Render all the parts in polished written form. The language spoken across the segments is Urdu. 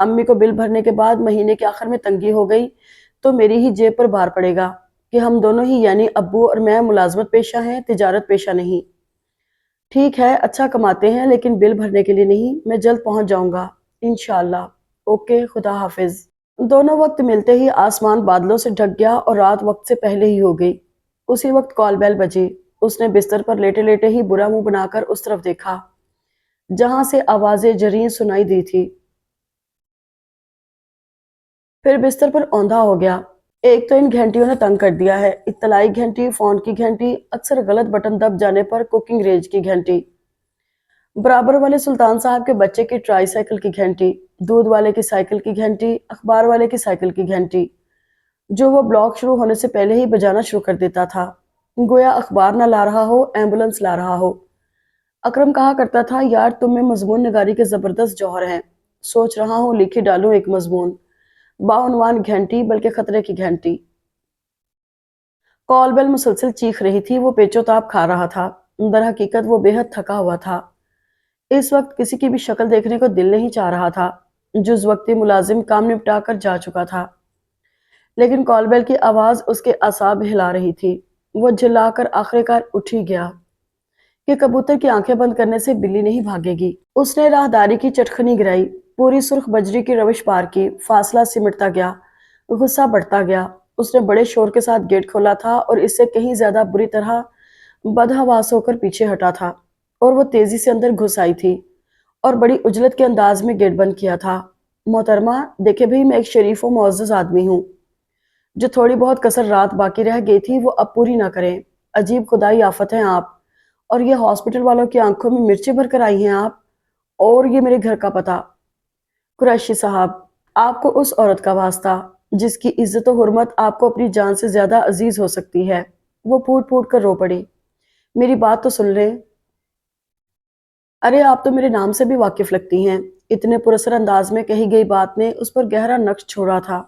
امی کو بل بھرنے کے بعد مہینے کے آخر میں تنگی ہو گئی تو میری ہی جیب پر بھار پڑے گا کہ ہم دونوں ہی یعنی ابو اور میں ملازمت پیشہ ہیں، تجارت پیشہ نہیں۔ ٹھیک ہے، اچھا کماتے ہیں لیکن بل بھرنے کے لیے نہیں۔ میں جلد پہنچ جاؤں گا انشاءاللہ۔ اوکے، خدا حافظ۔ دونوں وقت ملتے ہی آسمان بادلوں سے ڈھک گیا اور رات وقت سے پہلے ہی ہو گئی۔ اسی وقت کال بیل بجی۔ اس نے بستر پر لیٹے لیٹے ہی برا منہ بنا کر اس طرف دیکھا جہاں سے آوازیں جریں سنائی دی تھی، پھر بستر پر اوندھا ہو گیا۔ ایک تو ان گھنٹیوں نے تنگ کر دیا ہے، اطلاعی گھنٹی، فون کی گھنٹی، اکثر غلط بٹن دب جانے پر کوکنگ رینج کی گھنٹی، برابر والے سلطان صاحب کے بچے کی ٹرائی سائیکل کی گھنٹی، دودھ والے کی سائیکل کی گھنٹی، اخبار والے کی سائیکل کی گھنٹی جو وہ بلاک شروع ہونے سے پہلے ہی بجانا شروع کر دیتا تھا، گویا اخبار نہ لا رہا ہو، ایمبولنس لا رہا ہو۔ اکرم کہا کرتا تھا، یار تم میں مضمون نگاری کے زبردست جوہر ہیں، سوچ رہا ہوں لکھی ڈالوں ایک مضمون، باعنوان گھنٹی بلکہ خطرے کی گھنٹی۔ کال بیل مسلسل چیخ رہی تھی، وہ پیچو تاب کھا رہا تھا۔ در حقیقت وہ بے حد تھکا ہوا تھا۔ اس وقت کسی کی بھی شکل دیکھنے کو دل نہیں چاہ رہا تھا۔ جز وقتی ملازم کام نپٹا کر جا چکا تھا، لیکن کال بیل کی آواز اس کے اعصاب ہلا رہی تھی۔ وہ جھلا کر آخر کار اٹھ ہی گیا کہ کبوتر کی آنکھیں بند کرنے سے بلی نہیں بھاگے گی۔ اس نے راہداری کی چٹخنی گرائی، پوری سرخ بجری کی روش پار کی، فاصلہ سمٹتا گیا، غصہ بڑھتا گیا۔ اس نے بڑے شور کے ساتھ گیٹ کھولا تھا اور اس سے کہیں زیادہ بری طرح بدحواس ہو کر پیچھے ہٹا تھا، اور وہ تیزی سے اندر گھس آئی تھی اور بڑی عجلت کے انداز میں گیٹ بند کیا تھا۔ محترمہ دیکھے بھئی، میں ایک شریف و معزز آدمی ہوں، جو تھوڑی بہت کسر رات باقی رہ گئی تھی وہ اب پوری نہ کریں۔ عجیب خدائی آفت ہیں آپ، اور یہ ہاسپٹل والوں کی آنکھوں میں مرچیں بھر کر آئی ہیں آپ، اور یہ میرے گھر کا پتہ۔ قریشی صاحب، آپ کو اس عورت کا واسطہ جس کی عزت و حرمت آپ کو اپنی جان سے زیادہ عزیز ہو سکتی ہے۔ وہ پھوٹ پھوٹ کر رو پڑی۔ میری بات تو سن لیں۔ ارے آپ تو میرے نام سے بھی واقف لگتی ہیں۔ اتنے پراسر انداز میں کہی گئی بات نے اس پر گہرا نقش چھوڑا تھا۔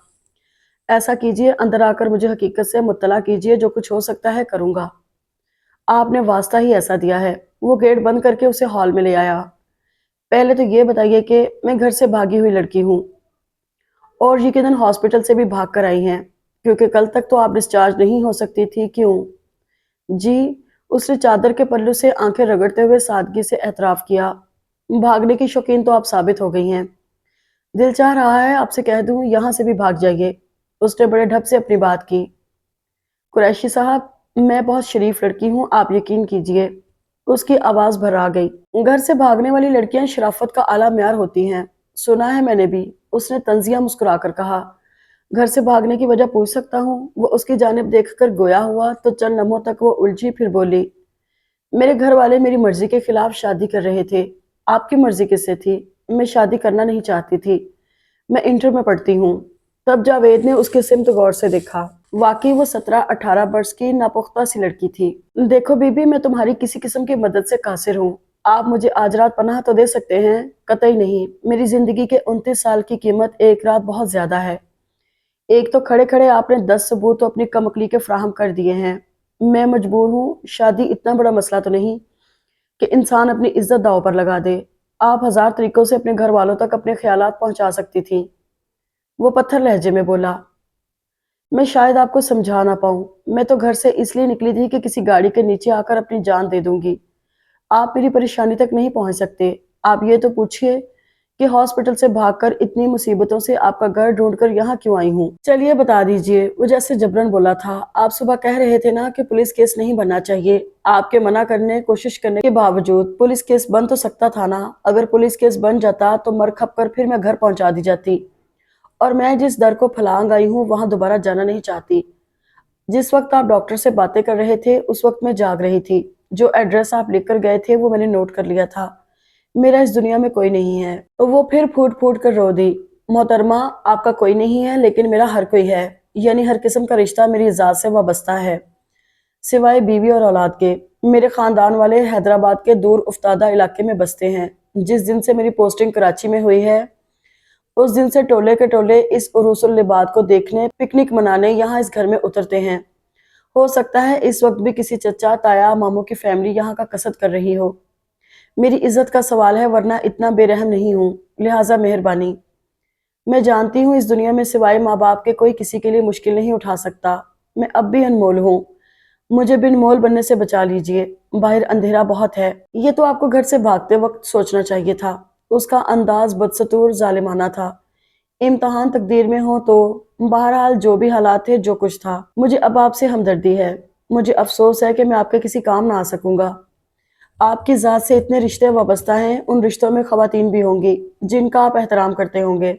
ایسا کیجئے، اندر آ کر مجھے حقیقت سے مطلع کیجئے، جو کچھ ہو سکتا ہے کروں گا۔ آپ نے واسطہ ہی ایسا دیا ہے۔ وہ گیٹ بند کر کے اسے ہال میں لے آیا۔ پہلے تو یہ بتائیے کہ میں گھر سے بھاگی ہوئی لڑکی ہوں، اور یقیناً ہاسپٹل سے بھی بھاگ کر آئی ہیں، کیونکہ کل تک تو آپ ڈسچارج نہیں ہو سکتی تھی، کیوں؟ جی، اس نے چادر کے پلو سے آنکھیں رگڑتے ہوئے سادگی سے اعتراف کیا۔ بھاگنے کی شوقین تو آپ ثابت ہو گئی ہیں۔ دل چاہ رہا ہے آپ سے کہہ دوں یہاں سے بھی بھاگ جائیے۔ اس نے بڑے ڈھب سے اپنی بات کی۔ قریشی صاحب، میں بہت شریف لڑکی ہوں، آپ یقین کیجئے۔ اس کی آواز بھر آ گئی۔ گھر سے بھاگنے والی لڑکیاں شرافت کا اعلیٰ معیار ہوتی ہیں، سنا ہے میں نے بھی، اس نے طنزیہ مسکرا کر کہا۔ گھر سے بھاگنے کی وجہ پوچھ سکتا ہوں؟ وہ اس کی جانب دیکھ کر گویا ہوا تو چند لمحوں تک وہ الجھی، پھر بولی، میرے گھر والے میری مرضی کے خلاف شادی کر رہے تھے۔ آپ کی مرضی کس سے تھی؟ میں شادی کرنا نہیں چاہتی تھی، میں انٹر میں پڑھتی ہوں۔ تب جاوید نے اس کی سمت غور سے دیکھا۔ واقعی وہ 17-18 برس کی ناپختہ سی لڑکی تھی۔ دیکھو بی بی، میں تمہاری کسی قسم کی مدد سے قاصر ہوں۔ آپ مجھے آج رات پناہ تو دے سکتے ہیں؟ قطعی نہیں، میری زندگی کے 29 سال کی قیمت ایک رات بہت زیادہ ہے۔ ایک تو کھڑے کھڑے آپ نے 10 ثبوت تو اپنی کم عقلی کے فراہم کر دیے ہیں۔ میں مجبور ہوں، شادی اتنا بڑا مسئلہ تو نہیں کہ انسان اپنی عزت داؤ پر لگا دے۔ آپ ہزار طریقوں سے اپنے گھر والوں تک اپنے خیالات پہنچا سکتی تھیں۔ وہ پتھر لہجے میں بولا، میں شاید آپ کو سمجھا نہ پاؤں، میں تو گھر سے اس لیے نکلی تھی کہ کسی گاڑی کے نیچے آ کر اپنی جان دے دوں گی۔ آپ میری پریشانی تک نہیں پہنچ سکتے۔ آپ یہ تو پوچھئے کہ ہاسپٹل سے بھاگ کر اتنی مصیبتوں سے آپ کا گھر ڈھونڈ کر یہاں کیوں آئی ہوں؟ چلیے بتا دیجئے۔ وہ جیسے جبرن بولا تھا، آپ صبح کہہ رہے تھے نا کہ پولیس کیس نہیں بننا چاہیے۔ آپ کے منع کرنے کوشش کرنے کے باوجود پولیس کیس بن تو سکتا تھا نا۔ اگر پولیس کیس بن جاتا تو مر کھپ کر پھر میں گھر پہنچا دی جاتی، اور میں جس در کو پھلانگ آئی ہوں وہاں دوبارہ جانا نہیں چاہتی۔ جس وقت آپ ڈاکٹر سے باتیں کر رہے تھے اس وقت میں جاگ رہی تھی۔ جو ایڈریس آپ لکھ کر گئے تھے وہ میں نے نوٹ کر لیا تھا۔ میرا اس دنیا میں کوئی نہیں ہے۔ وہ پھر پھوٹ پھوٹ کر رو دی۔ محترمہ، آپ کا کوئی نہیں ہے لیکن میرا ہر کوئی ہے، یعنی ہر قسم کا رشتہ میری ذات سے وابستہ ہے، سوائے بیوی اور اولاد کے۔ میرے خاندان والے حیدرآباد کے دور افتادہ علاقے میں بستے ہیں۔ جس دن سے میری پوسٹنگ کراچی میں ہوئی ہے اس دن سے ٹولے کے ٹولے اس عروس اللباد کو دیکھنے، پکنک منانے یہاں اس گھر میں اترتے ہیں۔ ہو سکتا ہے اس وقت بھی کسی چچا، تایا، ماموں کی فیملی یہاں کا قصد کر رہی ہو۔ میری عزت کا سوال ہے، ورنہ اتنا بے رحم نہیں ہوں، لہٰذا مہربانی میں جانتی ہوں اس دنیا میں سوائے ماں باپ کے کوئی کسی کے لیے مشکل نہیں اٹھا سکتا۔ میں اب بھی انمول ہوں، مجھے بن مول بننے سے بچا لیجئے، باہر اندھیرا بہت ہے۔ یہ تو آپ کو گھر سے بھاگتے وقت سوچنا چاہیے تھا۔ اس کا انداز بدستور ظالمانہ تھا۔ امتحان تقدیر میں ہو تو بہرحال جو بھی حالات تھے، جو کچھ تھا، مجھے اب آپ سے ہمدردی ہے۔ مجھے افسوس ہے کہ میں آپ کے کسی کام نہ آ سکوں گا۔ آپ کی ذات سے اتنے رشتے وابستہ ہیں، ان رشتوں میں خواتین بھی ہوں گی جن کا آپ احترام کرتے ہوں گے،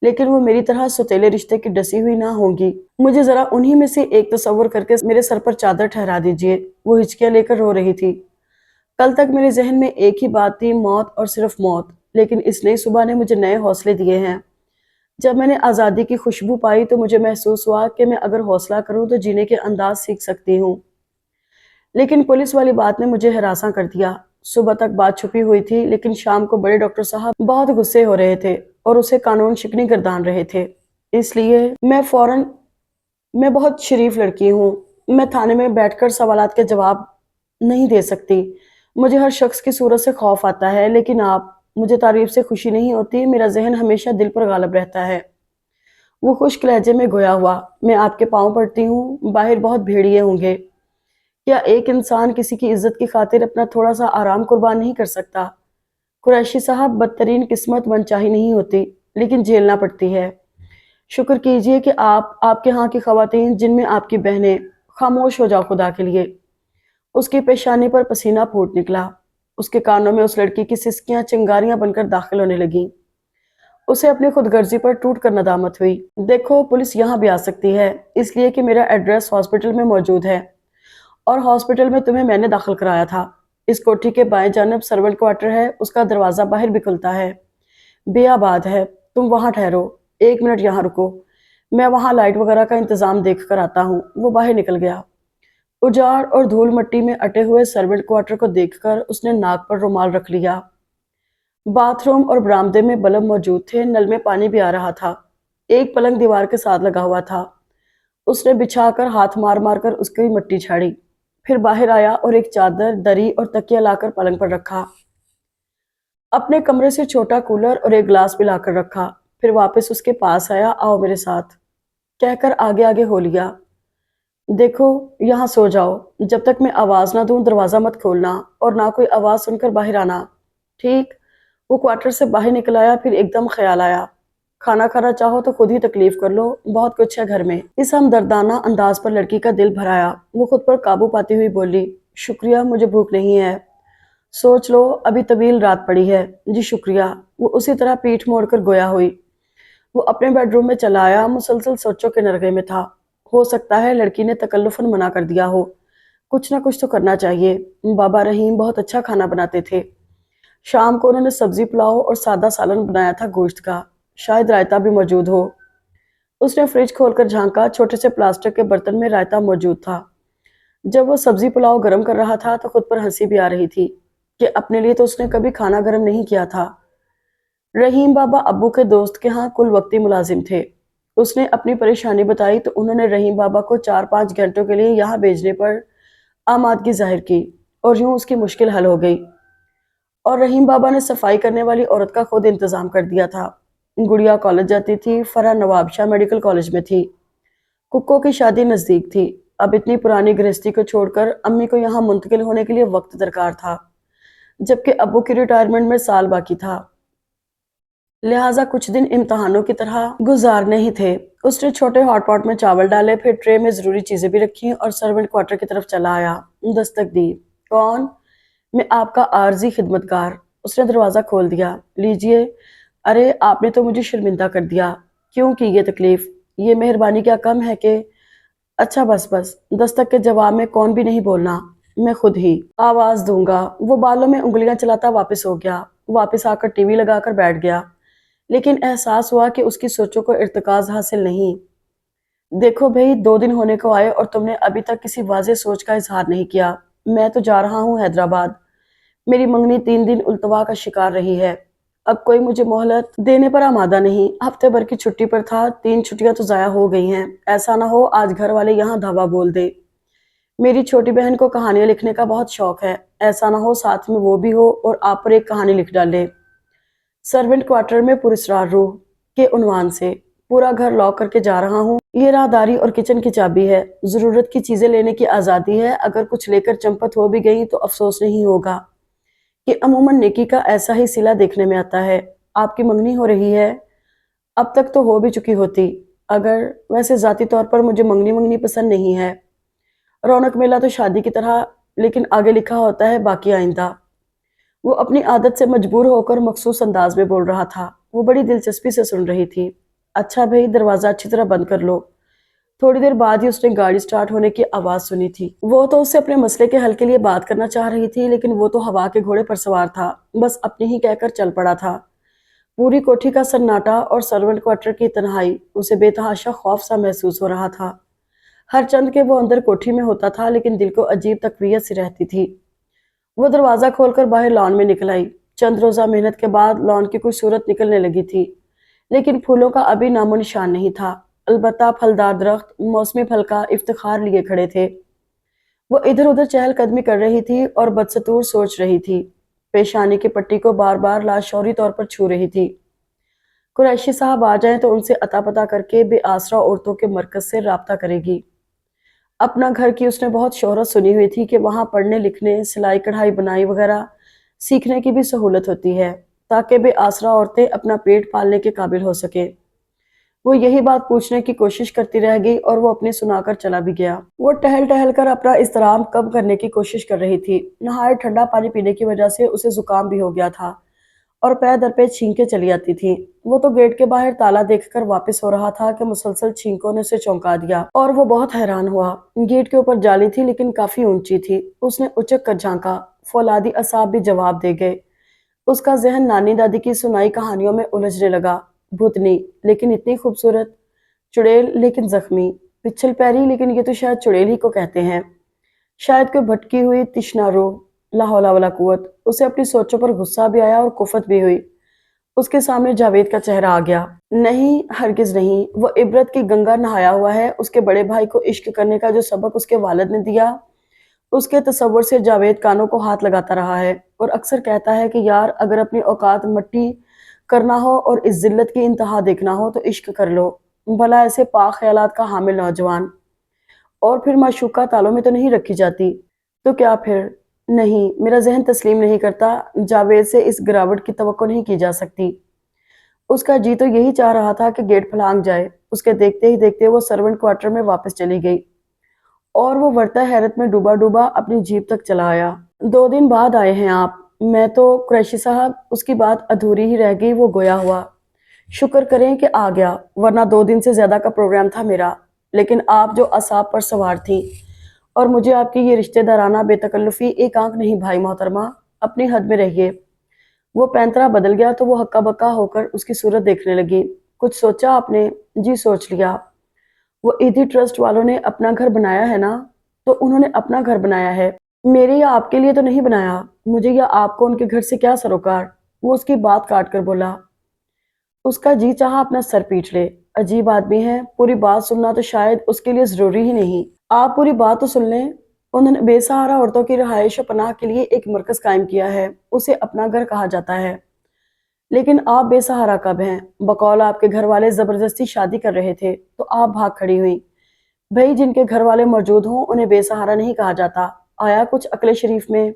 لیکن وہ میری طرح سوتیلے رشتے کی ڈسی ہوئی نہ ہوں گی۔ مجھے ذرا انہی میں سے ایک تصور کر کے میرے سر پر چادر ٹھہرا دیجئے۔ وہ ہچکیاں لے کر رو رہی تھی۔ کل تک میرے ذہن میں ایک ہی بات تھی، موت اور صرف موت، لیکن اس نئی صبح نے مجھے نئے حوصلے دیے ہیں۔ جب میں نے آزادی کی خوشبو پائی تو مجھے محسوس ہوا کہ میں اگر حوصلہ کروں تو جینے کے انداز سیکھ سکتی ہوں۔ لیکن پولیس والی بات نے مجھے ہراساں کر دیا۔ صبح تک بات چھپی ہوئی تھی، لیکن شام کو بڑے ڈاکٹر صاحب بہت غصے ہو رہے تھے اور اسے قانون شکنی گردان رہے تھے۔ اس لیے میں بہت شریف لڑکی ہوں، میں تھانے میں بیٹھ کر سوالات کے جواب نہیں دے سکتی۔ مجھے ہر شخص کی صورت سے خوف آتا ہے، لیکن مجھے تعریف سے خوشی نہیں ہوتی، میرا ذہن ہمیشہ دل پر غالب رہتا ہے۔ وہ خشک لہجے میں گویا ہوا، میں آپ کے پاؤں پڑتی ہوں، باہر بہت بھیڑیے ہوں گے۔ کیا ایک انسان کسی کی عزت کی خاطر اپنا تھوڑا سا آرام قربان نہیں کر سکتا؟ قریشی صاحب، بدترین قسمت منچاہی نہیں ہوتی، لیکن جھیلنا پڑتی ہے۔ شکر کیجئے کہ آپ کے ہاں کی خواتین، جن میں آپ کی بہنیں، خاموش ہو جاؤ خدا کے لیے۔ اس کی پیشانی پر پسینہ پھوٹ نکلا۔ اس کے کانوں میں اس لڑکی کی سسکیاں چنگاریاں بن کر داخل ہونے لگیں۔ اسے اپنی خود غرضی پر ٹوٹ کر ندامت ہوئی۔ دیکھو، پولیس یہاں بھی آ سکتی ہے، اس لیے کہ میرا ایڈریس ہاسپٹل میں موجود ہے، اور ہاسپٹل میں تمہیں میں نے داخل کرایا تھا۔ اس کوٹھی کے بائیں جانب سرونٹ کوارٹر ہے، اس کا دروازہ باہر بھی کھلتا ہے، بے آباد ہے۔ تم وہاں ٹھہرو، 1 منٹ یہاں رکو، میں وہاں لائٹ وغیرہ کا انتظام دیکھ کر آتا ہوں۔ وہ باہر نکل گیا۔ اجاڑ اور دھول مٹی میں اٹے ہوئے سرونٹ کوارٹر کو دیکھ کر اس نے ناک پر رومال رکھ لیا۔ باتھ روم اور برآمدے میں بلب موجود تھے، نل میں پانی بھی آ رہا تھا۔ ایک پلنگ دیوار کے ساتھ لگا ہوا تھا۔ اس نے بچھا کر ہاتھ مار مار کر اس کی مٹی جھاڑی، پھر باہر آیا اور ایک چادر، دری اور تکیہ لا کر پلنگ پر رکھا۔ اپنے کمرے سے چھوٹا کولر اور ایک گلاس بھی لا کر رکھا، پھر واپس اس کے پاس آیا۔ آؤ میرے ساتھ، کہہ کر آگے آگے ہو لیا۔ دیکھو، یہاں سو جاؤ، جب تک میں آواز نہ دوں دروازہ مت کھولنا، اور نہ کوئی آواز سن کر باہر آنا، ٹھیک؟ وہ کوارٹر سے باہر نکل آیا، پھر ایک دم خیال آیا، کھانا کھانا چاہو تو خود ہی تکلیف کر لو، بہت کچھ ہے گھر میں۔ اس ہمدردانہ انداز پر لڑکی کا دل بھر آیا۔ وہ خود پر قابو پاتی ہوئی بولی، شکریہ، مجھے بھوک نہیں ہے۔ سوچ لو، ابھی طویل رات پڑی ہے۔ جی شکریہ۔ وہ اسی طرح پیٹھ موڑ کر گویا ہوئی۔ وہ اپنے بیڈ روم میں چلا آیا، مسلسل سوچوں کے نرغے میں تھا۔ ہو سکتا ہے لڑکی نے تکلفاً منع کر دیا ہو، کچھ نہ کچھ تو کرنا چاہیے۔ بابا رحیم بہت اچھا کھانا بناتے تھے۔ شام کو انہوں نے سبزی پلاؤ اور سادہ سالن بنایا تھا گوشت کا، شاید رائتا بھی موجود ہو۔ اس نے فریج کھول کر جھانکا، چھوٹے سے پلاسٹک کے برتن میں رائتا موجود تھا۔ جب وہ سبزی پلاؤ گرم کر رہا تھا تو خود پر ہنسی بھی آ رہی تھی کہ اپنے لیے تو اس نے کبھی کھانا گرم نہیں کیا تھا۔ رحیم بابا ابو کے دوست کے ہاں کل وقتی ملازم تھے۔ اس نے اپنی پریشانی بتائی تو انہوں نے رحیم بابا کو 4-5 گھنٹوں کے لیے یہاں بھیجنے پر آمادگی ظاہر کی، اور یوں اس کی مشکل حل ہو گئی۔ اور رحیم بابا نے صفائی کرنے والی عورت کا خود انتظام کر دیا تھا۔ گڑیا کالج جاتی تھی، فرح نواب شاہ میڈیکل کالج میں تھی، ککو کی شادی نزدیک تھی۔ اب اتنی پرانی گرہستی کو چھوڑ کر امی کو یہاں منتقل ہونے کے لیے وقت درکار تھا، جبکہ ابو کی ریٹائرمنٹ میں سال باقی تھا، لہٰذا کچھ دن امتحانوں کی طرح گزارنے ہی تھے۔ اس نے چھوٹے ہاٹ پاٹ میں چاول ڈالے، پھر ٹرے میں ضروری چیزیں بھی رکھیں اور سرونٹ کوارٹر کی طرف چلا آیا۔ دستک دی۔ کون؟ میں آپ کا عارضی خدمتگار۔ اس نے دروازہ کھول دیا۔ لیجئے۔ ارے آپ نے تو مجھے شرمندہ کر دیا۔ کیوں کی یہ تکلیف؟ یہ مہربانی کیا کم ہے کہ… اچھا بس بس، دستک کے جواب میں کون بھی نہیں بولنا، میں خود ہی آواز دوں گا۔ وہ بالوں میں انگلیاں چلاتا واپس ہو گیا، واپس آ کر ٹی وی لگا کر بیٹھ گیا، لیکن احساس ہوا کہ اس کی سوچوں کو ارتکاز حاصل نہیں۔ دیکھو بھئی، 2 دن ہونے کو آئے اور تم نے ابھی تک کسی واضح سوچ کا اظہار نہیں کیا۔ میں تو جا رہا ہوں حیدرآباد۔ میری منگنی 3 دن التوا کا شکار رہی ہے۔ اب کوئی مجھے مہلت دینے پر آمادہ نہیں۔ ہفتے بھر کی چھٹی پر تھا، 3 چھٹیاں تو ضائع ہو گئی ہیں۔ ایسا نہ ہو آج گھر والے یہاں دھاوا بول دے۔ میری چھوٹی بہن کو کہانیاں لکھنے کا بہت شوق ہے، ایسا نہ ہو ساتھ میں وہ بھی ہو اور آپ پر ایک کہانی لکھ ڈالے۔ سرونٹ کوارٹر میں پراسرار روح، کے عنوان سے پورا گھر لاک کر کے جا رہا ہوں۔ یہ راہداری اور کچن کی چابی ہے، ضرورت کی چیزیں لینے کی آزادی ہے، اگر کچھ لے کر چمپت ہو بھی گئی تو افسوس نہیں ہوگا کہ عموماً نیکی کا ایسا ہی صلہ دیکھنے میں آتا ہے۔ آپ کی منگنی ہو رہی ہے، اب تک تو ہو بھی چکی ہوتی اگر، ویسے ذاتی طور پر مجھے منگنی پسند نہیں ہے۔ رونق میلہ تو شادی کی طرح، لیکن آگے لکھا ہوتا ہے باقی آئندہ۔ وہ اپنی عادت سے مجبور ہو کر مخصوص انداز میں بول رہا تھا۔ وہ بڑی دلچسپی سے سن رہی تھی۔ اچھا بھئی، دروازہ اچھی طرح بند کر لو۔ تھوڑی دیر بعد ہی اس نے گاڑی سٹارٹ ہونے کی آواز سنی تھی۔ وہ تو اس سے اپنے مسئلے کے حل کے لیے بات کرنا چاہ رہی تھی، لیکن وہ تو ہوا کے گھوڑے پر سوار تھا، بس اپنی ہی کہہ کر چل پڑا تھا۔ پوری کوٹھی کا سناٹا اور سرونٹ کوارٹر کی تنہائی اسے بے تحاشا خوف سا محسوس ہو رہا تھا۔ ہر چند کے وہ اندر کوٹھی میں ہوتا تھا، لیکن دل کو عجیب تقویت سی رہتی تھی۔ وہ دروازہ کھول کر باہر لان میں نکل آئی۔ چند روزہ محنت کے بعد لان کی کوئی صورت نکلنے لگی تھی، لیکن پھولوں کا ابھی نام و نشان نہیں تھا۔ البتہ پھلدار درخت موسمی پھل کا افتخار لیے کھڑے تھے۔ وہ ادھر ادھر چہل قدمی کر رہی تھی اور بدستور سوچ رہی تھی، پیشانی کی پٹی کو بار بار لاشعوری طور پر چھو رہی تھی۔ قریشی صاحب آ جائیں تو ان سے عطا پتا کر کے بے آسرا عورتوں کے مرکز سے رابطہ کرے گی۔ اپنا گھر کی اس نے بہت شہرت سنی ہوئی تھی کہ وہاں پڑھنے لکھنے، سلائی کڑھائی بنائی وغیرہ سیکھنے کی بھی سہولت ہوتی ہے، تاکہ بے آسرا عورتیں اپنا پیٹ پالنے کے قابل ہو سکیں۔ وہ یہی بات پوچھنے کی کوشش کرتی رہ گئی اور وہ اپنی سنا کر چلا بھی گیا۔ وہ ٹہل ٹہل کر اپنا اضطراب کم کرنے کی کوشش کر رہی تھی۔ نہایت ٹھنڈا پانی پینے کی وجہ سے اسے زکام بھی ہو گیا تھا اور پے در پے چھینکیں چلی آتی تھیں۔ وہ تو گیٹ کے باہر تالا دیکھ کر واپس ہو رہا تھا کہ مسلسل چھینکوں نے اسے چونکا دیا اور وہ بہت حیران ہوا۔ گیٹ کے اوپر جالی تھی، لیکن کافی اونچی تھی۔ اس نے اچک کر جھانکا، فولادی اعصاب بھی جواب دے گئے۔ اس کا ذہن نانی دادی کی سنائی کہانیوں میں الجھنے لگا۔ بھوتنی لیکن اتنی خوبصورت، چڑیل لیکن زخمی، پچھل پیری لیکن یہ تو شاید چڑیل ہی کو کہتے ہیں، شاید کوئی بھٹکی ہوئی تشنا روح۔ لا حول ولا قوت۔ اسے اپنی سوچوں پر غصہ بھی آیا اور کفت بھی ہوئی۔ اس کے سامنے جاوید کا چہرہ آ گیا۔ نہیں، ہرگز نہیں، وہ عبرت کی گنگا نہایا ہوا ہے۔ اس کے بڑے بھائی کو عشق کرنے کا جو سبق اس کے والد نے دیا، اس کے تصور سے جاوید کانوں کو ہاتھ لگاتا رہا ہے اور اکثر کہتا ہے کہ یار، اگر اپنی اوقات مٹی کرنا ہو اور اس ذلت کی انتہا دیکھنا ہو تو عشق کر لو، بھلا ایسے پاک خیالات کا حامل نوجوان اور پھر معشوقہ تالوں میں تو نہیں رکھی جاتی؟ تو کیا پھر؟ نہیں، میرا ذہن تسلیم نہیں کرتا، جاوید سے اس گراوٹ کی توقع نہیں کی جا سکتی۔ اس کا جی تو یہی چاہ رہا تھا کہ گیٹ پھلانگ جائے۔ اس کے دیکھتے ہی دیکھتے وہ سرونٹ کوارٹر میں واپس چلی گئی اور وہ ورطہ حیرت میں ڈوبا ڈوبا اپنی جیپ تک چلا آیا۔ 2 دن بعد آئے ہیں آپ؟ میں تو قریشی صاحب، اس کی بات ادھوری ہی رہ گئی۔ وہ گویا ہوا، شکر کریں کہ آ گیا، ورنہ 2 دن سے زیادہ کا پروگرام تھا میرا۔ لیکن آپ جو اعصاب پر سوار تھیں اور مجھے آپ کی یہ رشتہ دارانہ بے تکلفی ایک آنکھ نہیں بھائی محترمہ، اپنی حد میں رہیے۔ وہ پینترا بدل گیا تو وہ ہکا بکا ہو کر اس کی صورت دیکھنے لگی۔ کچھ سوچا آپ نے؟ جی سوچ لیا۔ وہ ایدھی ٹرسٹ والوں نے اپنا گھر بنایا ہے نا؟ تو انہوں نے اپنا گھر بنایا ہے، میرے یا آپ کے لیے تو نہیں بنایا۔ مجھے یا آپ کو ان کے گھر سے کیا سروکار؟ وہ اس کی بات کاٹ کر بولا۔ اس کا جی چاہا اپنا سر پیٹ لے۔ عجیب آدمی ہے، پوری بات سننا تو شاید اس کے لیے ضروری ہی نہیں۔ آپ پوری بات تو سن لیں۔ انہوں نے بے سہارا عورتوں کی رہائش و پناہ کے لیے ایک مرکز قائم کیا ہے، اسے اپنا گھر کہا جاتا ہے۔ لیکن آپ بے سہارا کب ہیں؟ بقول آپ کے گھر والے زبردستی شادی کر رہے تھے تو آپ بھاگ کھڑی ہوئی۔ بھئی، جن کے گھر والے موجود ہوں انہیں بے سہارا نہیں کہا جاتا، آیا کچھ عقل شریف میں؟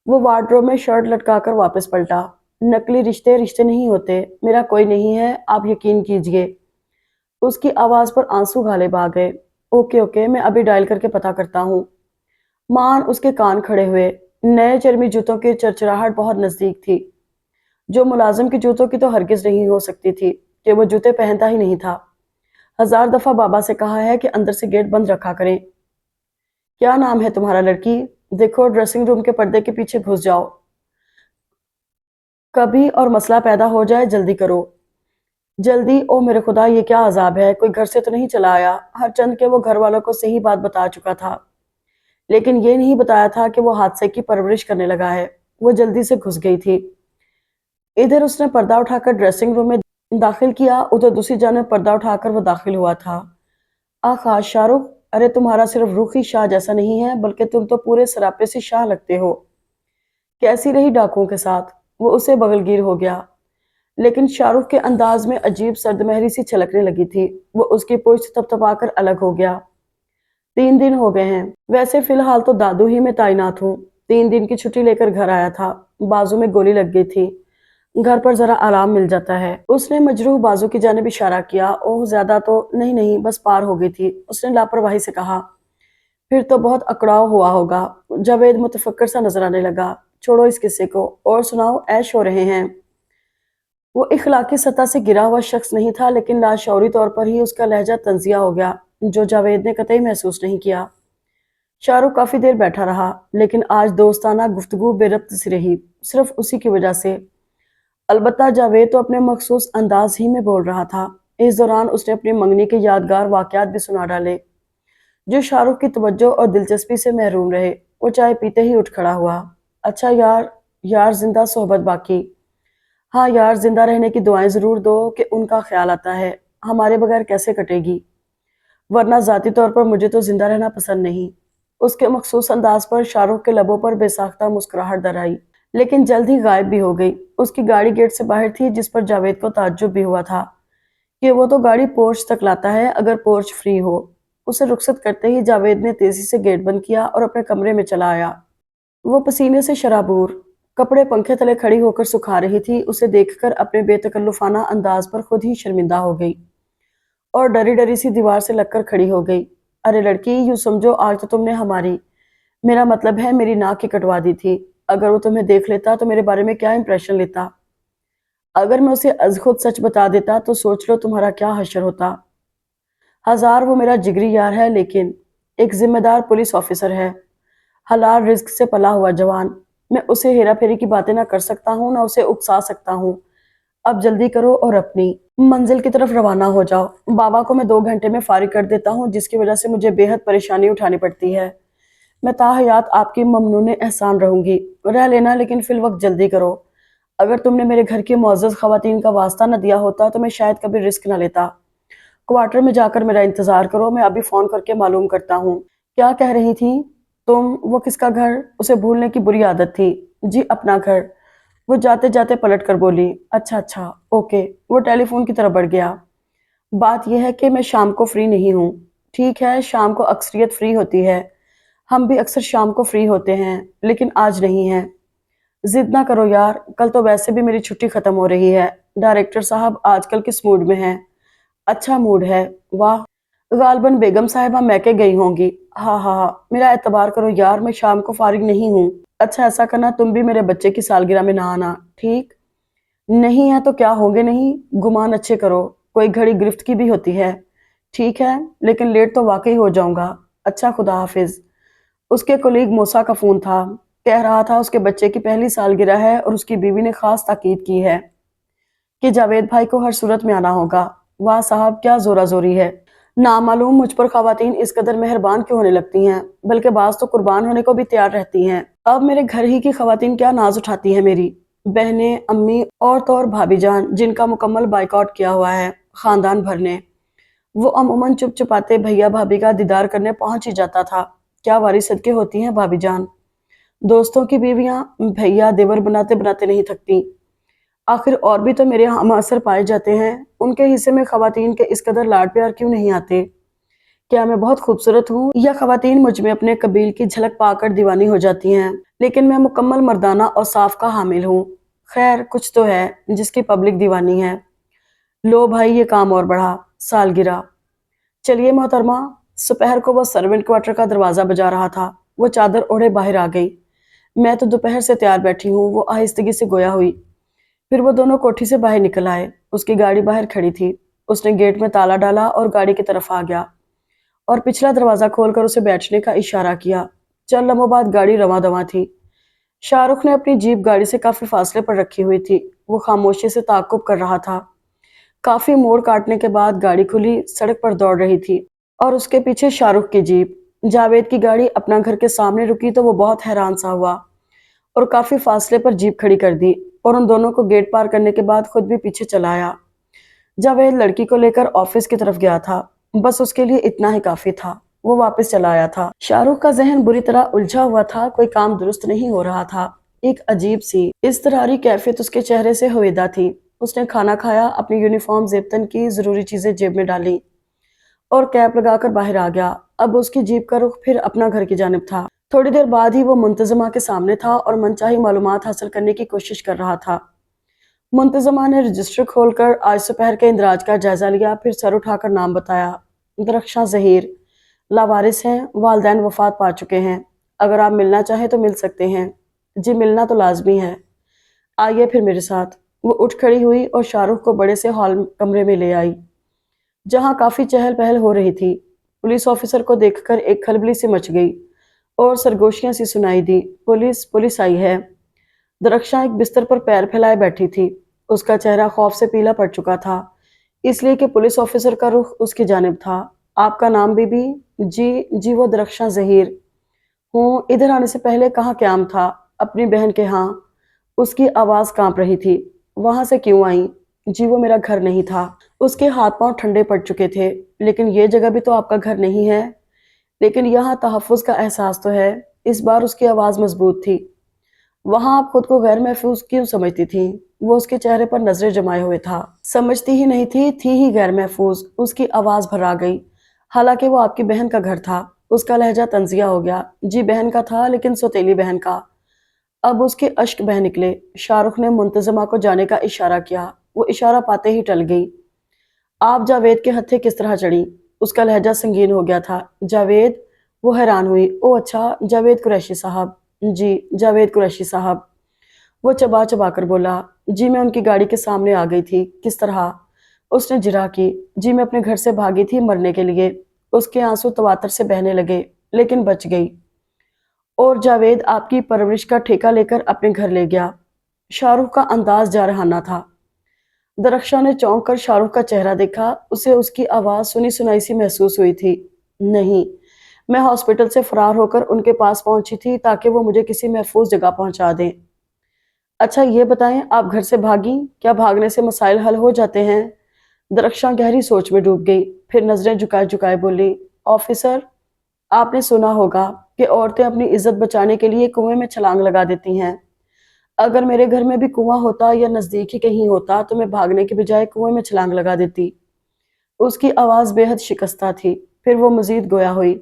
وہ وارڈروب میں شرٹ لٹکا کر واپس پلٹا۔ نقلی رشتے رشتے نہیں ہوتے، میرا کوئی نہیں ہے، آپ یقین کیجئے۔ اس کی آواز پر آنسو غالب آ گئے۔ اوکے اوکے، میں ابھی ڈائل کر کے پتا کرتا ہوں۔ مان اس کے کان کھڑے ہوئے۔ نئے چرمی جوتوں کی چرچراہٹ بہت نزدیک تھی، جو ملازم کی جوتوں کی تو ہرگز نہیں ہو سکتی تھی کہ وہ جوتے پہنتا ہی نہیں تھا۔ 1000 دفعہ بابا سے کہا ہے کہ اندر سے گیٹ بند رکھا کریں۔ کیا نام ہے تمہارا لڑکی؟ دیکھو، ڈریسنگ روم کے پردے کے پیچھے گھس جاؤ، کبھی اور مسئلہ پیدا ہو جائے، جلدی کرو۔ جلدی؟ او میرے خدا، یہ کیا عذاب ہے! کوئی گھر سے تو نہیں چلا آیا؟ ہر چند کے وہ گھر والوں کو صحیح بات بتا چکا تھا، لیکن یہ نہیں بتایا تھا کہ وہ حادثے کی پرورش کرنے لگا ہے۔ وہ جلدی سے گھس گئی تھی۔ ادھر اس نے پردہ اٹھا کر ڈریسنگ روم میں داخل کیا، ادھر دوسری جانب پردہ اٹھا کر وہ داخل ہوا تھا۔ آخا شاہ رخ، ارے تمہارا صرف رخ ہی شاہ جیسا نہیں ہے، بلکہ تم تو پورے سراپے سے شاہ لگتے ہو۔ کیسی رہی ڈاکوؤں کے ساتھ؟ وہ اسے بغل گیر ہو گیا۔ لیکن شاہ رخ کے انداز میں عجیب سرد مہری سی چھلکنے لگی تھی۔ وہ اس کی پشت تھپتھپا کر الگ ہو گیا۔ 3 دن ہو گئے ہیں۔ ویسے فی الحال تو دادو ہی میں تعینات ہوں۔ 3 دن کی چھٹی لے کر گھر آیا تھا۔ بازو میں گولی لگ گئی تھی۔ گھر پر ذرا آرام مل جاتا ہے۔ اس نے مجروح بازو کی جانب اشارہ کیا۔ اوہ زیادہ تو نہیں بس پار ہو گئی تھی۔ اس نے لاپرواہی سے کہا۔ پھر تو بہت اکڑاؤ ہوا ہوگا۔ جاوید متفکر سا نظر آنے لگا۔ چھوڑو اس قصے کو اور سناؤ، عیش ہو رہے ہیں؟ وہ اخلاقی سطح سے گرا ہوا شخص نہیں تھا، لیکن لاشعوری طور پر ہی اس کا لہجہ طنزیہ ہو گیا، جو جاوید نے قطعی محسوس نہیں کیا۔ شاہ رخ کافی دیر بیٹھا رہا، لیکن آج دوستانہ گفتگو بے ربط سی رہی، صرف اسی کی وجہ سے۔ البتہ جاوید تو اپنے مخصوص انداز ہی میں بول رہا تھا۔ اس دوران اس نے اپنی منگنی کے یادگار واقعات بھی سنا ڈالے، جو شاہ رخ کی توجہ اور دلچسپی سے محروم رہے۔ وہ چائے پیتے ہی اٹھ کھڑا ہوا۔ اچھا یار زندہ صحبت باقی۔ ہاں یار، زندہ رہنے کی دعائیں ضرور دو کہ ان کا خیال آتا ہے۔ ہمارے بغیر کیسے کٹے گی؟ ورنہ ذاتی طور پر مجھے تو زندہ رہنا پسند نہیں۔ اس کے مخصوص انداز پر شاہ رخ کے لبوں پر بے ساختہ مسکراہٹ در آئی، لیکن جلد ہی غائب بھی ہو گئی۔ اس کی گاڑی گیٹ سے باہر تھی، جس پر جاوید کو تعجب بھی ہوا تھا کہ وہ تو گاڑی پورچ تک لاتا ہے اگر پورچ فری ہو۔ اسے رخصت کرتے ہی جاوید نے تیزی سے گیٹ بند کیا اور اپنے کمرے میں چلا آیا۔ وہ پسینے سے شرابور، کپڑے پنکھے تلے کھڑی ہو کر سکھا رہی تھی۔ اسے دیکھ کر اپنے بے تکلفانہ انداز پر خود ہی شرمندہ ہو گئی اور ڈری ڈری سی دیوار سے لگ کر کھڑی ہو گئی۔ ارے لڑکی، یوں سمجھو آج تو تم نے میرا مطلب ہے میری ناک کی کٹوا دی تھی۔ اگر وہ تمہیں دیکھ لیتا تو میرے بارے میں کیا امپریشن لیتا؟ اگر میں اسے از خود سچ بتا دیتا تو سوچ لو تمہارا کیا حشر ہوتا۔ ہزار وہ میرا جگری یار ہے، لیکن ایک ذمہ دار پولیس آفیسر ہے، حلال رزق سے پلا ہوا جوان۔ میں اسے ہیرا پھیری کی باتیں نہ کر سکتا ہوں، نہ اسے اکسا سکتا ہوں۔ اب جلدی کرو اور اپنی منزل کی طرف روانہ ہو جاؤ۔ بابا کو میں 2 گھنٹے میں فارغ کر دیتا ہوں، جس کی وجہ سے مجھے بے حد پریشانی اٹھانی پڑتی ہے۔ میں تا حیات آپ کی ممنون احسان رہوں گی۔ رہ لینا، لیکن فی الوقت جلدی کرو۔ اگر تم نے میرے گھر کی معزز خواتین کا واسطہ نہ دیا ہوتا تو میں شاید کبھی رسک نہ لیتا۔ کوارٹر میں جا کر میرا انتظار کرو، میں ابھی فون کر کے معلوم کرتا ہوں۔ کیا کہہ رہی تھی تم؟ وہ کس کا گھر؟ اسے بھولنے کی بری عادت تھی۔ جی اپنا گھر، وہ جاتے جاتے پلٹ کر بولی۔ اچھا اوکے۔ وہ ٹیلی فون کی طرف بڑھ گیا۔ بات یہ ہے کہ میں شام کو فری نہیں ہوں۔ ٹھیک ہے، شام کو اکثریت فری ہوتی ہے، ہم بھی اکثر شام کو فری ہوتے ہیں، لیکن آج نہیں ہے۔ ضد نہ کرو یار، کل تو ویسے بھی میری چھٹی ختم ہو رہی ہے۔ ڈائریکٹر صاحب آج کل کس موڈ میں ہیں؟ اچھا موڈ ہے، واہ۔ غالباً بیگم صاحبہ میکے گئی ہوں گی۔ ہاں، میرا اعتبار کرو یار، میں شام کو فارغ نہیں ہوں۔ اچھا ایسا کرنا، تم بھی میرے بچے کی سالگرہ میں نہ آنا، ٹھیک؟ نہیں ہے تو کیا ہوں گے نہیں، گمان اچھے کرو، کوئی گھڑی گرفت کی بھی ہوتی ہے۔ ٹھیک ہے، لیکن لیٹ تو واقعی ہو جاؤں گا۔ اچھا خدا حافظ۔ اس کے کولیگ موسیٰ کا فون تھا، کہہ رہا تھا اس کے بچے کی پہلی سالگرہ ہے اور اس کی بیوی نے خاص تاکید کی ہے کہ جاوید بھائی کو ہر صورت میں آنا ہوگا۔ واہ صاحب، کیا زورا زوری ہے۔ نامعلوم مجھ پر خواتین اس قدر مہربان کیوں ہونے لگتی ہیں، بلکہ بعض تو قربان ہونے کو بھی تیار رہتی ہیں۔ اب میرے گھر ہی کی خواتین کیا ناز اٹھاتی ہیں، میری بہنیں، امی اور تو اور بھابی جان، جن کا مکمل بائیکاٹ کیا ہوا ہے خاندان بھر نے۔ وہ عموماً چپ چپاتے بھیا بھابھی کا دیدار کرنے پہنچ ہی جاتا تھا۔ کیا واری صدقے ہوتی ہیں بھابی جان۔ دوستوں کی بیویاں بھیا دیور بناتے بناتے نہیں تھکتی۔ آخر اور بھی تو میرے ہم اثر پائے جاتے ہیں، ان کے حصے میں خواتین کے اس قدر لاڈ پیار کیوں نہیں آتے؟ کیا میں بہت خوبصورت ہوں یا خواتین مجھ میں اپنے قبیل کی جھلک پا کر دیوانی ہو جاتی ہیں؟ لیکن میں مکمل مردانہ اور صاف کا حامل ہوں۔ خیر کچھ تو ہے جس کی پبلک دیوانی ہے۔ لو بھائی، یہ کام اور بڑھا، سالگرہ۔ چلیے محترمہ۔ دوپہر کو وہ سرونٹ کوارٹر کا دروازہ بجا رہا تھا۔ وہ چادر اوڑھے باہر آ گئی۔ میں تو دوپہر سے تیار بیٹھی ہوں، وہ آہستگی سے گویا ہوئی۔ پھر وہ دونوں کوٹھی سے باہر نکل آئے۔ اس کی گاڑی باہر کھڑی تھی۔ اس نے گیٹ میں تالا ڈالا اور گاڑی کی طرف آ گیا اور پچھلا دروازہ کھول کر اسے بیٹھنے کا اشارہ کیا۔ چند لمحوں بعد گاڑی رواں دواں تھی۔ شاہ رخ نے اپنی جیپ گاڑی سے کافی فاصلے پر رکھی ہوئی تھی۔ وہ خاموشی سے تعقب کر رہا تھا۔ کافی موڑ کاٹنے کے بعد گاڑی کھلی، سڑک پر دوڑ رہی تھی اور اس کے پیچھے شاہ رخ کی جیپ۔ جاوید کی گاڑی اپنا گھر کے سامنے رکی تو وہ بہت حیران سا ہوا اور کافی فاصلے پر جیپ کھڑی کر دی اور ان دونوں کو گیٹ پار کرنے کے بعد خود بھی پیچھے چلا آیا۔ جاوید لڑکی کو لے کر آفس کی طرف گیا تھا، بس اس کے لیے اتنا ہی کافی تھا۔ وہ واپس چلا آیا تھا۔ شاہ رخ کا ذہن بری طرح الجھا ہوا تھا، کوئی کام درست نہیں ہو رہا تھا۔ ایک عجیب سی اضطراری کیفیت اس کے چہرے سے ہویدہ تھی۔ اس نے کھانا کھایا، اپنی یونیفارم ضبطن کی، ضروری چیزیں جیب میں ڈالی اور کیپ لگا کر باہر آ گیا۔ اب اس کی جیپ کا رخ پھر اپنا گھر کی جانب تھا۔ تھوڑی دیر بعد ہی وہ منتظمہ کے سامنے تھا اور منچاہی معلومات حاصل کرنے کی کوشش کر رہا تھا۔ منتظمہ نے رجسٹر کھول کر آج دوپہر کے اندراج کا جائزہ لیا، پھر سر اٹھا کر نام بتایا۔ درخشاں ظہیر لاوارث ہیں، والدین وفات پا چکے ہیں۔ اگر آپ ملنا چاہیں تو مل سکتے ہیں۔ جی ملنا تو لازمی ہے، آئیے پھر میرے ساتھ۔ وہ اٹھ کھڑی ہوئی اور شاہ رخ کو بڑے سے ہال کمرے میں لے آئی جہاں کافی چہل پہل ہو رہی تھی۔ پولیس آفیسر کو دیکھ کر ایک کھلبلی سی مچ گئی اور سرگوشیاں سی سنائی دی۔ پولیس آئی ہے۔ درخشاں ایک بستر پر پیر پھیلائے بیٹھی تھی۔ اس کا چہرہ خوف سے پیلا پڑ چکا تھا، اس لیے کہ پولیس آفیسر کا رخ اس کی جانب تھا۔ آپ کا نام بی بی؟ جی وہ درخشاں ظہیر ہوں۔ ادھر آنے سے پہلے کہاں قیام تھا؟ اپنی بہن کے ہاں۔ اس کی آواز کانپ رہی تھی۔ وہاں سے کیوں آئیں؟ جی وہ میرا گھر نہیں تھا۔ اس کے ہاتھ پاؤں ٹھنڈے پڑ چکے تھے۔ لیکن یہ جگہ بھی تو آپ کا گھر نہیں ہے۔ لیکن یہاں تحفظ کا احساس تو ہے۔ اس بار اس کی آواز مضبوط تھی۔ وہاں آپ خود کو غیر محفوظ کیوں سمجھتی تھیں؟ وہ اس کے چہرے پر نظریں جمائے ہوئے تھا۔ سمجھتی ہی نہیں تھی ہی غیر محفوظ۔ اس کی آواز بھرا گئی۔ حالانکہ وہ آپ کی بہن کا گھر تھا۔ اس کا لہجہ طنزیہ ہو گیا۔ جی بہن کا تھا، لیکن سوتیلی بہن کا۔ اب اس کے اشک بہہ نکلے۔ شاہ رخ نے منتظمہ کو جانے کا اشارہ کیا۔ وہ اشارہ پاتے ہی ٹل گئی۔ آپ جاوید کے ہتھے کس طرح چڑھی؟ اس کا لہجہ سنگین ہو گیا تھا۔ جاوید؟ وہ حیران ہوئی۔ او اچھا، جاوید قریشی صاحب۔ جی جاوید قریشی صاحب۔ وہ چبا چبا کر بولا۔ جی میں ان کی گاڑی کے سامنے آ گئی تھی۔ کس طرح؟ اس نے جرا کی۔ جی میں اپنے گھر سے بھاگی تھی مرنے کے لیے۔ اس کے آنسو تواتر سے بہنے لگے، لیکن بچ گئی۔ اور جاوید آپ کی پرورش کا ٹھیکہ لے کر اپنے گھر لے گیا۔ شاہ رخ کا انداز جارحانہ تھا۔ درخشاں نے چونک کر شاہ رخ کا چہرہ دیکھا۔ اسے اس کی آواز سنی سنائی سی محسوس ہوئی تھی۔ نہیں، میں ہاسپٹل سے فرار ہو کر ان کے پاس پہنچی تھی تاکہ وہ مجھے کسی محفوظ جگہ پہنچا دیں۔ اچھا یہ بتائیں، آپ گھر سے بھاگیں؟ کیا بھاگنے سے مسائل حل ہو جاتے ہیں؟ درخشاں گہری سوچ میں ڈوب گئی، پھر نظریں جھکائے جھکائے بولی۔ آفیسر، آپ نے سنا ہوگا کہ عورتیں اپنی عزت بچانے کے لیے کنویں میں چھلانگ لگا دیتی ہیں۔ اگر میرے گھر میں بھی کنواں ہوتا یا نزدیک ہی کہیں ہوتا تو میں بھاگنے کے بجائے کنویں میں چھلانگ لگا دیتی۔ اس کی آواز بے حد شکستہ تھی۔ پھر وہ مزید گویا ہوئی۔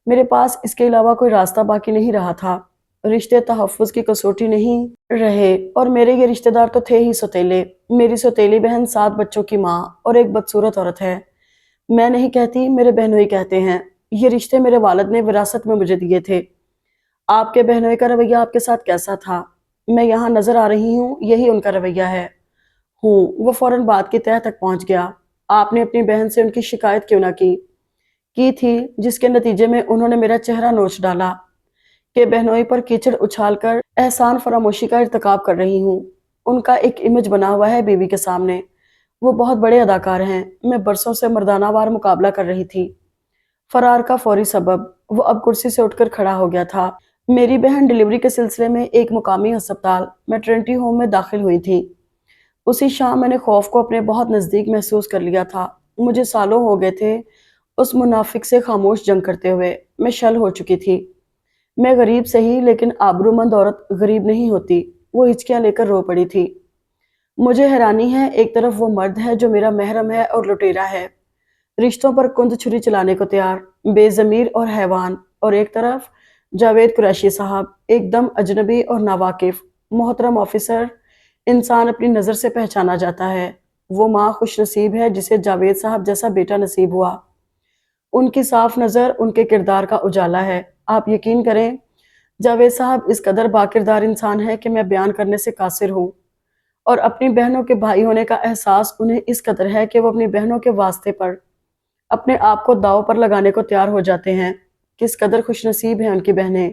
میرے پاس اس کے علاوہ کوئی راستہ باقی نہیں رہا تھا۔ رشتے تحفظ کی کسوٹی نہیں رہے، اور میرے یہ رشتے دار تو تھے ہی سوتیلے۔ میری سوتیلی بہن 7 بچوں کی ماں اور ایک بدصورت عورت ہے۔ میں نہیں کہتی، میرے بہنوئی کہتے ہیں۔ یہ رشتے میرے والد نے وراثت میں مجھے دیے تھے۔ آپ کے بہنوئی کا رویہ آپ کے ساتھ کیسا تھا؟ میں یہاں نظر آ رہی ہوں، یہی ان کا رویہ ہے۔ وہ فوراً بات کی تہہ تک پہنچ گیا۔ آپ نے اپنی بہن سے ان کی شکایت کیوں نہ کی تھی، جس کے نتیجے میں انہوں نے میرا چہرہ نوچ ڈالا کہ بہنوئی پر کیچڑ اچھال کر احسان فراموشی کا ارتکاب کر رہی ہوں۔ ان کا ایک امیج بنا ہوا ہے بیوی کے سامنے۔ وہ بہت بڑے اداکار ہیں۔ میں برسوں سے مردانہ وار مقابلہ کر رہی تھی۔ فرار کا فوری سبب؟ وہ اب کرسی سے اٹھ کر کھڑا ہو گیا تھا۔ میری بہن ڈیلیوری کے سلسلے میں ایک مقامی ہسپتال میٹرنٹی ہوم میں داخل ہوئی تھی۔ اسی شام میں نے خوف کو اپنے بہت نزدیک محسوس کر لیا تھا۔ مجھے سالوں ہو گئے تھے اس منافق سے خاموش جنگ کرتے ہوئے۔ میں شل ہو چکی تھی۔ میں غریب سہی، لیکن آبرومند عورت غریب نہیں ہوتی۔ وہ ہچکیاں لے کر رو پڑی تھی۔ مجھے حیرانی ہے، ایک طرف وہ مرد ہے جو میرا محرم ہے اور لٹیرا ہے، رشتوں پر کند چھری چلانے کو تیار، بے ضمیر اور حیوان، اور ایک طرف جاوید قریشی صاحب، ایک دم اجنبی اور ناواقف۔ محترم آفیسر، انسان اپنی نظر سے پہچانا جاتا ہے۔ وہ ماں خوش نصیب ہے جسے جاوید صاحب جیسا بیٹا نصیب ہوا۔ ان کی صاف نظر ان کے کردار کا اجالا ہے۔ آپ یقین کریں، جاوید صاحب اس قدر باکردار انسان ہے کہ میں بیان کرنے سے قاصر ہوں، اور اپنی بہنوں کے بھائی ہونے کا احساس انہیں اس قدر ہے کہ وہ اپنی بہنوں کے واسطے پر اپنے آپ کو داؤ پر لگانے کو تیار ہو جاتے ہیں۔ کس قدر خوش نصیب ہیں ان کی بہنیں۔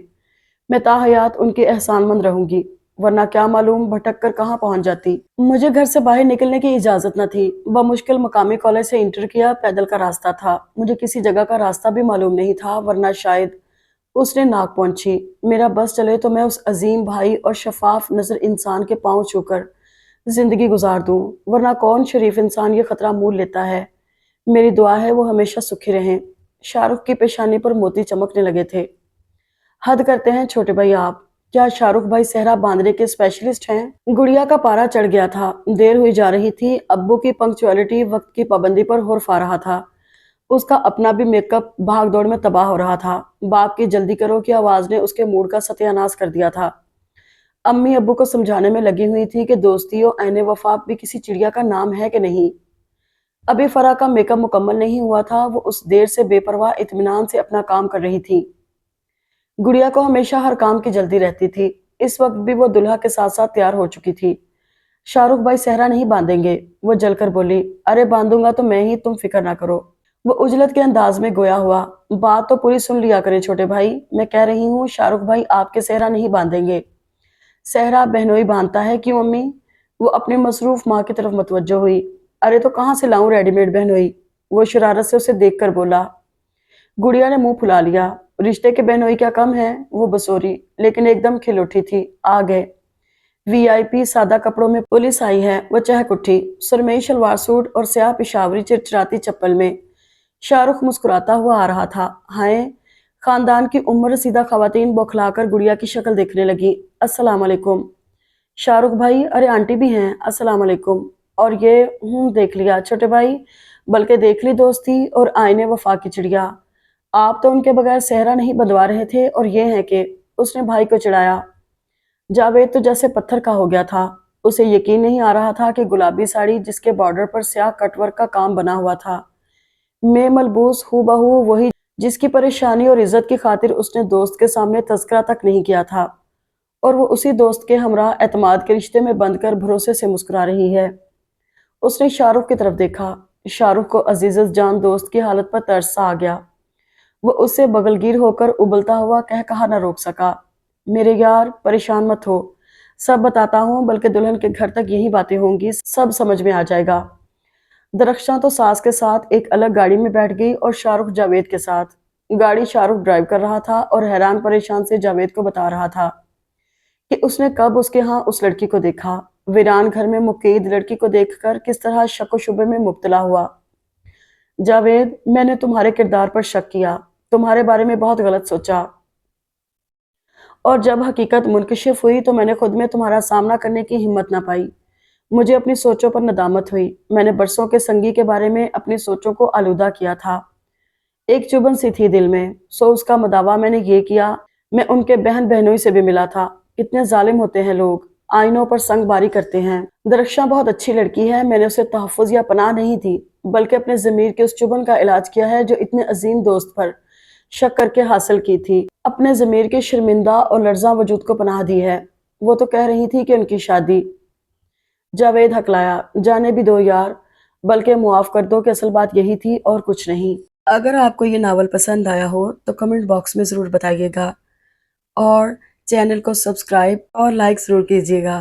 میں تاحیات ان کی احسان مند رہوں گی، ورنہ کیا معلوم بھٹک کر کہاں پہنچ جاتی۔ مجھے گھر سے باہر نکلنے کی اجازت نہ تھی۔ بمشکل مقامی کالج سے انٹر کیا، پیدل کا راستہ تھا۔ مجھے کسی جگہ کا راستہ بھی معلوم نہیں تھا، ورنہ شاید۔ اس نے ناک پونچھی۔ میرا بس چلے تو میں اس عظیم بھائی اور شفاف نظر انسان کے پاؤں چھو کر زندگی گزار دوں، ورنہ کون شریف انسان یہ خطرہ مول لیتا ہے۔ میری دعا ہے وہ ہمیشہ سکھی رہیں۔ شاہ رخ کی پیشانی پر موتی چمکنے لگے تھے۔ حد کرتے ہیں چھوٹے بھائی آپ۔ کیا شاہ رخ بھائی صحرا باندھنے کے اسپیشلسٹ ہیں؟ گڑیا کا پارا چڑھ گیا تھا، دیر ہوئی جا رہی تھی، ابو کی پنکچوالٹی وقت کی پابندی پر ہور فا رہا تھا، اس کا اپنا بھی میک اپ بھاگ دوڑ میں تباہ ہو رہا تھا، باپ کی جلدی کرو کی آواز نے اس کے موڈ کا ستیہ ناش کر دیا تھا۔ امی ابو کو سمجھانے میں لگی ہوئی تھی کہ دوستی و عین وفا بھی کسی چڑیا کا نام ہے کہ نہیں۔ ابھی فرح کا میک اپ مکمل نہیں ہوا تھا، وہ اس دیر سے بے پرواہ اطمینان سے اپنا کام کر رہی تھی۔ گڑیا کو ہمیشہ ہر کام کی جلدی رہتی تھی، اس وقت بھی وہ دلہا کے ساتھ ساتھ تیار ہو چکی تھی۔ شاہ رخ بھائی صحرا نہیں باندھیں گے، وہ جل کر بولی۔ ارے باندھوں گا تو میں ہی، تم فکر نہ کرو۔ وہ عجلت کے انداز میں گویا ہوا۔ بات تو پوری سن لیا کریں چھوٹے بھائی، میں کہہ رہی ہوں شاہ رخ بھائی آپ کے صحرا نہیں باندھیں گے۔ صحرا بہنوئی باندھتا ہے، کیوں امی؟ وہ اپنی مصروف ماں کی طرف متوجہ ہوئی۔ ارے تو کہاں سے لاؤں ریڈی میڈ بہنوئی؟ وہ شرارت سے اسے دیکھ کر بولا۔ گڑیا نے منہ پھلا لیا۔ رشتے کے بہنوئی کیا کم ہے؟ وہ بسوری، لیکن ایک دم کھل اٹھی تھی۔ آ گئے وی آئی پی، سادہ کپڑوں میں پولیس آئی ہے۔ وہ چہک اٹھی، سرمئی شلوار سوٹ اور سیاہ پشاوری چرچراتی چپل میں۔ شاہ رخ مسکراتا ہوا آ رہا تھا۔ ہائے، خاندان کی عمر رسیدہ خواتین بوکھلا کر گڑیا کی شکل دیکھنے لگی۔ السلام علیکم شاہ رخ بھائی، ارے آنٹی بھی ہیں، السلام علیکم۔ اور یہ دیکھ لیا چھوٹے بھائی، بلکہ دیکھ لی دوستی اور آئین وفا کی چڑیا۔ آپ تو ان کے بغیر صحرا نہیں بندھوا رہے تھے، اور یہ ہے کہ اس نے بھائی کو چڑھایا۔ جاوید تو جیسے پتھر کا ہو گیا تھا، اسے یقین نہیں آ رہا تھا کہ گلابی ساڑی جس کے بارڈر پر سیاہ کٹ ورک کا کام بنا ہوا تھا، میں ملبوس ہو بہو وہی جس کی پریشانی اور عزت کی خاطر اس نے دوست کے سامنے تذکرہ تک نہیں کیا تھا، اور وہ اسی دوست کے ہمراہ اعتماد کے رشتے میں بندھ کر بھروسے سے مسکرا رہی ہے۔ اس نے شاہ رخ کی طرف دیکھا۔ شاہ رخ کو عزیز جان دوست کی حالت پر ترس آ گیا۔ وہ اس سے بغلگیر ہو کر ابلتا ہوا کہا نہ روک سکا۔ میرے یار، پریشان مت ہو، سب بتاتا ہوں، بلکہ دلہن کے گھر تک یہی باتیں ہوں گی، سب سمجھ میں آ جائے گا۔ درخشاں تو ساس کے ساتھ ایک الگ گاڑی میں بیٹھ گئی اور شاہ رخ جاوید کے ساتھ۔ گاڑی شاہ رخ ڈرائیو کر رہا تھا اور حیران پریشان سے جاوید کو بتا رہا تھا کہ اس نے کب اس کے ہاں اس لڑکی کو دیکھا، ویران گھر میں مقید لڑکی کو دیکھ کر کس طرح شک و شبے میں مبتلا ہوا۔ جاوید، میں نے تمہارے کردار پر شک کیا، تمہارے بارے میں بہت غلط سوچا، اور جب حقیقت منکشف ہوئی تو میں نے خود میں تمہارا سامنا کرنے کی ہمت نہ پائی۔ مجھے اپنی سوچوں پر ندامت ہوئی، میں نے برسوں کے سنگی کے بارے میں اپنی سوچوں کو آلودہ کیا تھا، ایک چبھن سی تھی دل میں، سو اس کا مداوع میں نے یہ کیا۔ میں ان کے بہن بہنوئی سے بھی ملا تھا، کتنے ظالم ہوتے ہیں لوگ، آئینوں پر سنگ باری کرتے ہیں۔ درخشاں بہت اچھی لڑکی ہے، میں نے اسے تحفظ یا پناہ نہیں دی، بلکہ اپنے ضمیر کے اس چبھن کا علاج کیا ہے جو اتنے عظیم دوست پر شک کر کے حاصل کی تھی، اپنے ضمیر کے شرمندہ اور لرزاں وجود کو پناہ دی ہے۔ وہ تو کہہ رہی تھی کہ ان کی شادی۔ جاوید ہکلایا، جانے بھی دو یار، بلکہ معاف کر دو کہ اصل بات یہی تھی اور کچھ نہیں۔ اگر آپ کو یہ ناول پسند آیا ہو تو کمنٹ باکس میں ضرور بتائیے گا، اور چینل کو سبسکرائب اور لائک ضرور کیجیے گا۔